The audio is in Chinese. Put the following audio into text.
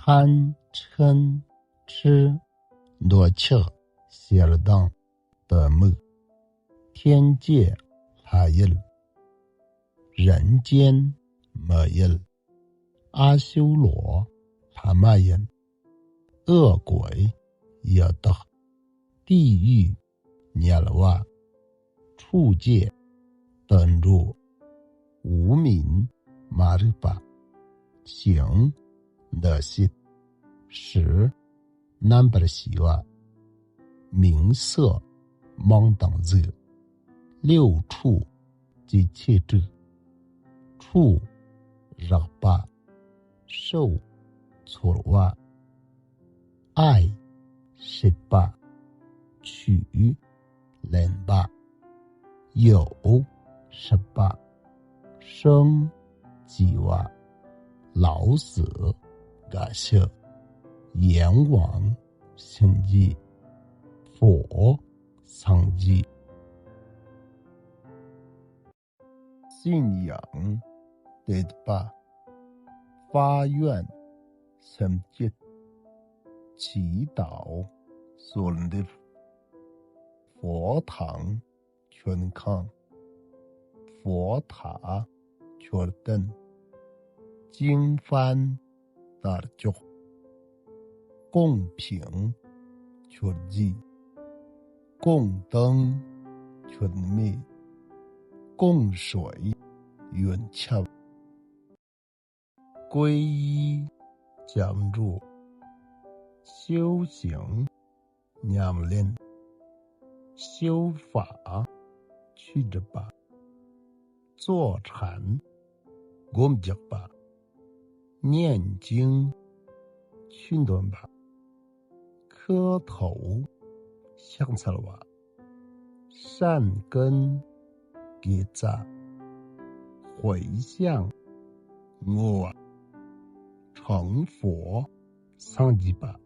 贪嗔痴怒气邪荡的梦，天界他il，人间没il，阿修罗他没因，恶鬼也得，地狱涅了哇，处界登入，无名马日巴，行的心，使南巴的希望，名色芒当热，六处及气质，处热巴，受错哇，爱十巴，取人巴，有十巴，生几哇，老死感谢，阎王心机，佛桑机，信仰对吧？发愿心结，祈祷所能的佛堂全康，佛塔全灯，经幡大脚，供品全记，供灯全灭，供水远翘，皈依讲入，修行念念，修法去着吧，坐禅我们讲吧，念经训练吧，磕头向次了哇，善根给赞，回向我成佛上几把。